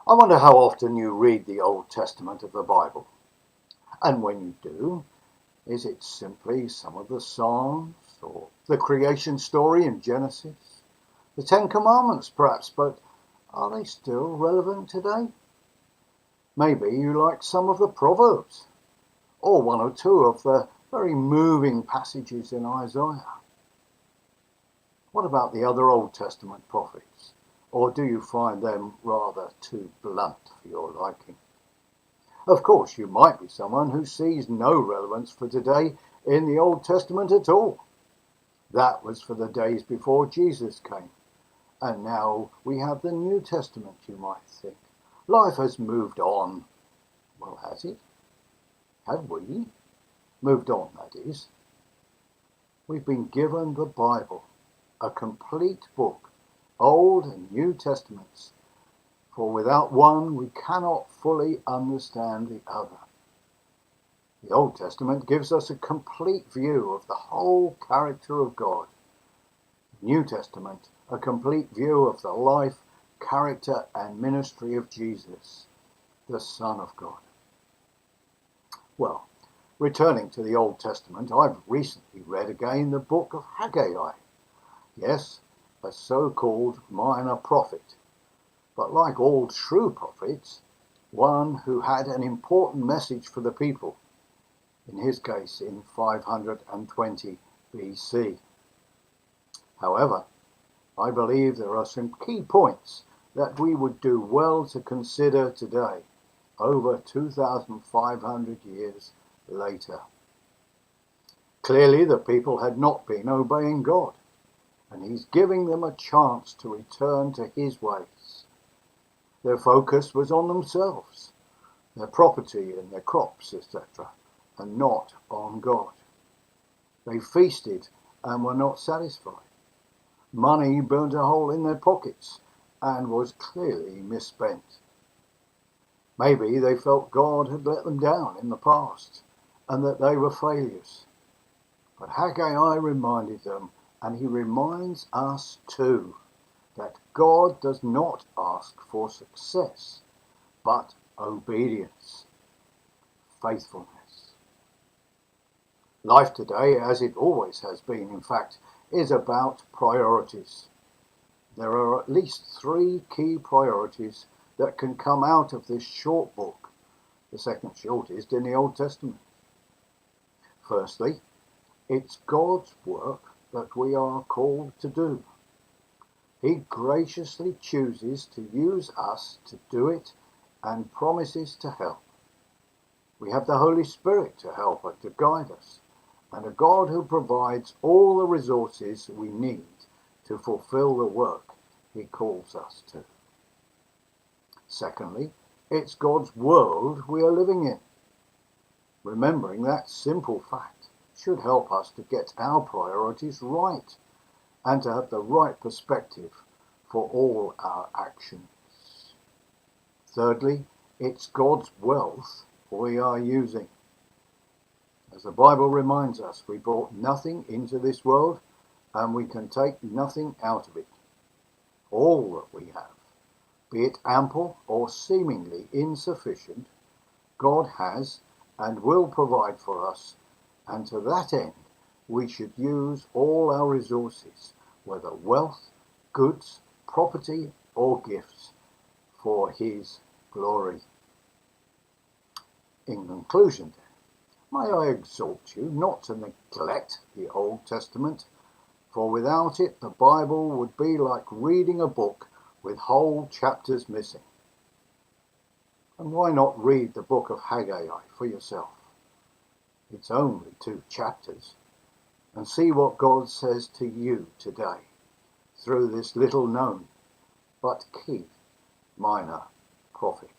I wonder how often you read the Old Testament of the Bible. And when you do, is it simply some of the Psalms or the creation story in Genesis? The Ten Commandments, perhaps, but are they still relevant today? Maybe you like some of the Proverbs, or one or two of the very moving passages in Isaiah. What about the other Old Testament prophets? Or do you find them rather too blunt for your liking? Of course, you might be someone who sees no relevance for today in the Old Testament at all. That was for the days before Jesus came. And now we have the New Testament, you might think. Life has moved on. Well, has it? Have we? Moved on, that is. We've been given the Bible, a complete book, Old and New Testaments, for without one we cannot fully understand the other. The Old Testament gives us a complete view of the whole character of God. The New Testament, a complete view of the life, character and ministry of Jesus, the Son of God. Well, returning to the Old Testament, I've recently read again the book of Haggai. Yes, a so-called minor prophet, but like all true prophets, one who had an important message for the people, in his case in 520 BC. However, I believe there are some key points that we would do well to consider today, over 2,500 years later. Clearly, the people had not been obeying God, and he's giving them a chance to return to his ways. Their focus was on themselves, their property and their crops, etc., and not on God. They feasted and were not satisfied. Money burnt a hole in their pockets and was clearly misspent. Maybe they felt God had let them down in the past and that they were failures. But Haggai reminded them, and he reminds us too, that God does not ask for success, but obedience, faithfulness. Life today, as it always has been, in fact, is about priorities. There are at least three key priorities that can come out of this short book, the second shortest in the Old Testament. Firstly, it's God's work that we are called to do. He graciously chooses to use us to do it and promises to help. We have the Holy Spirit to help and to guide us, and a God who provides all the resources we need to fulfill the work he calls us to. Secondly, it's God's world we are living in. Remembering that simple fact should help us to get our priorities right and to have the right perspective for all our actions. Thirdly, it's God's wealth we are using. As the Bible reminds us, we brought nothing into this world and we can take nothing out of it. All that we have, be it ample or seemingly insufficient, God has and will provide for us, and to that end we should use all our resources, whether wealth, goods, property or gifts, for his glory. In conclusion, may I exhort you not to neglect the Old Testament, for without it the Bible would be like reading a book with whole chapters missing. And why not read the book of Haggai for yourself? It's only 2 chapters, and see what God says to you today through this little known but key minor prophet.